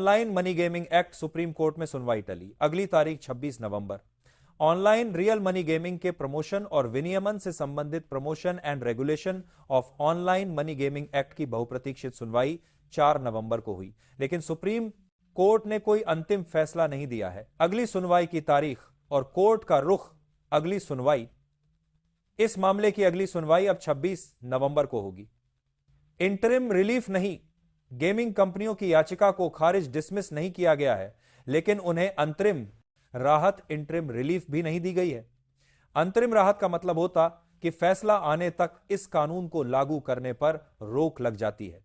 Online money gaming act supreme court में सुनवाई टली, अगली तारीख 26 नवंबर। ऑनलाइन रियल मनी गेमिंग के प्रमोशन और विनियमन से संबंधित promotion and regulation of online money gaming act की बहुप्रतीक्षित सुनवाई 4 नवंबर को हुई, लेकिन सुप्रीम कोर्ट ने कोई अंतिम फैसला नहीं दिया है। अगली सुनवाई की तारीख और कोर्ट का रुख अगली सुनवाई, इस मामले की अगली सुनवाई अब 26 नवंबर को होगी। इंटरिम रिलीफ नहीं, गेमिंग कंपनियों की याचिका को खारिज डिसमिस नहीं किया गया है, लेकिन उन्हें अंतरिम राहत इंटरिम रिलीफ भी नहीं दी गई है। अंतरिम राहत का मतलब होता कि फैसला आने तक इस कानून को लागू करने पर रोक लग जाती है।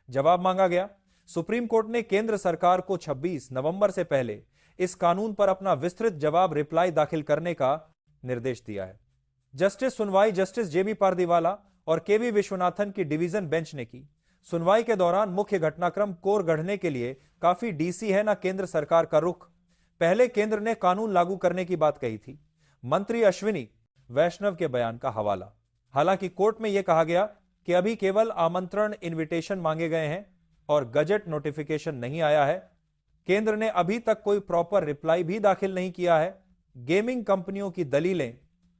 जवाब मांगा गया। सुप्रीम कोर्ट ने केंद्र सरकार को 26 नवंबर से पहले इस कानून पर अपना विस्तृत जवाब रिप्लाई दाखिल करने का निर्देश दिया है। जस्टिस सुनवाई जस्टिस जेबी पारदीवाला और केवी विश्वनाथन की डिवीजन बेंच ने की। सुनवाई के दौरान मुख्य घटनाक्रम कोर गढ़ने के लिए काफी डीसी है ना केंद्र सरकार का रुख। पहले केंद्र ने कानून लागू करने की बात कही थी। मंत्री अश्विनी वैष्णव के बयान का हवाला। हालांकि कोर्ट में यह कहा गया कि अभी केवल आमंत्रण इनविटेशन मांगे गए हैं और गजट नोटिफिकेशन नहीं आया है। केंद्र ने अभी तक कोई प्रॉपर रिप्लाई भी दाखिल नहीं किया है। गेमिंग कंपनियों की दलीलें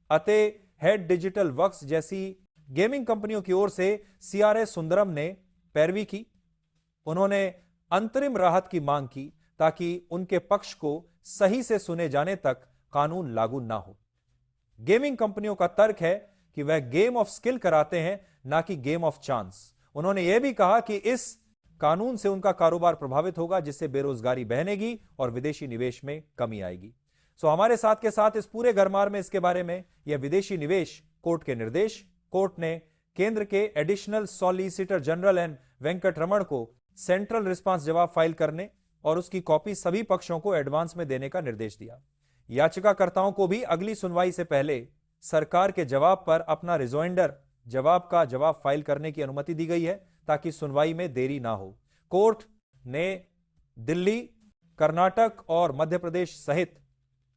अते हेड डिजिटल वर्क्स जैसी गेमिंग कंपनियों की ओर से सीआरएस सुंदरम ने पैरवी की। उन्होंने अंतरिम राहत की मांग की ताकि उनके पक्ष को सही से सुने जाने तक कानून लागू ना हो। गेमिंग कंपनियों का तर्क है कि वह गेम ऑफ स्किल कराते हैं, ना कि गेम ऑफ चांस। उन्होंने यह भी कहा कि इस कानून से उनका कारोबार प्रभावित होगा, जिससे बेरोजगारी बहनेगी और विदेशी निवेश में कमी आएगी। हमारे साथ के साथ इस पूरे गरमार में इसके बारे में यह विदेशी निवेश कोर्ट के निर्देश, कोर्ट ने केंद्र के additional solicitor general N Venkataraman को सेंट्रल रिस्पांस जवाब फाइल करने और उसकी कॉपी सभी पक्षों को एडवांस में देने का निर्देश दिया। याचिकाकर्ताओं को भी अगली सुनवाई से पहले सरकार के जवाब पर अपना रिजोइंडर जवाब का जवाब फाइल करने की अनुमति दी गई है ताकि सुनवाई में देरी ना हो। कोर्ट ने दिल्ली, कर्नाटक और मध्य प्रदेश सहित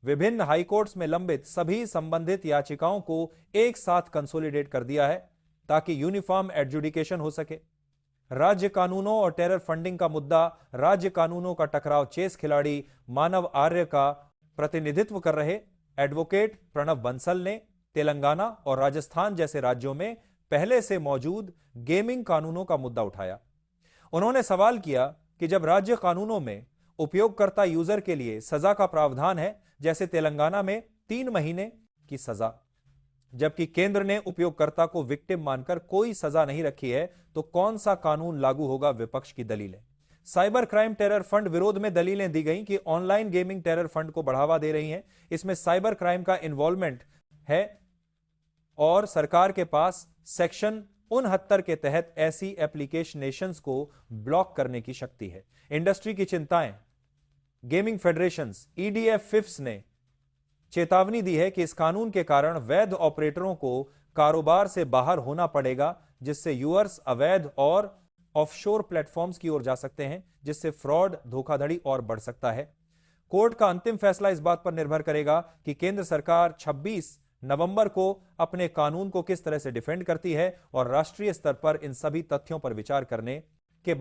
विभिन्न हाईकोर्ट्स में लंबित सभी संबंधित याचिकाओं को एक साथ कंसोलिडेट कर दिया है ताकि यूनिफॉर्म एडजुडिकेशन हो सके। राज्य कानूनों और टेरर फंडिंग का मुद्दा, राज्य कानूनों का टकराव चेस खिलाड़ी मानव आर्य का प्रतिनिधित्व कर रहे एडवोकेट प्रणव बंसल ने तेलंगाना और राजस्थान जैसे राज्यों में पहले से मौजूद गेमिंग कानूनों का मुद्दा उठाया। उन्होंने सवाल किया कि जब राज्य कानूनों में उपयोगकर्ता यूजर के लिए सजा का प्रावधान है, जैसे तेलंगाना में 3 महीने की सजा, जबकि केंद्र ने उपयोगकर्ता को विक्टिम मानकर कोई सजा नहीं रखी है, तो कौन सा कानून लागू होगा? विपक्ष की दलीलें। साइबर क्राइम टेरर फंड विरोध में दलीलें दी गई कि ऑनलाइन गेमिंग टेरर फंड को बढ़ावा दे रही हैं, इसमें साइबर क्राइम का इन्वॉल्वमेंट है और सरकार के पास सेक्शन 69 के तहत ऐसी एप्लीकेशनेशंस को ब्लॉक करने की शक्ति है। इंडस्ट्री की चिंताएं। गेमिंग फेडरेशंस ईडीएफ फिफ्स ने चेतावनी दी है कि इस कानून के कारण वैध ऑपरेटरों को कारोबार से बाहर होना पड़ेगा, जिससे यूजर्स अवैध और ऑफशोर प्लेटफॉर्म्स की ओर जा सकते हैं, जिससे फ्रॉड, धोखाधड़ी और बढ़ सकता है। कोर्ट का अंतिम फैसला इस बात पर निर्भर करेगा कि केंद्र सरकार 26 नवंबर को अपने कानून को किस तरह से डिफेंड करती है और राष्ट्रीय स्तर पर इन सभी तथ्यों पर विचार करने के बाद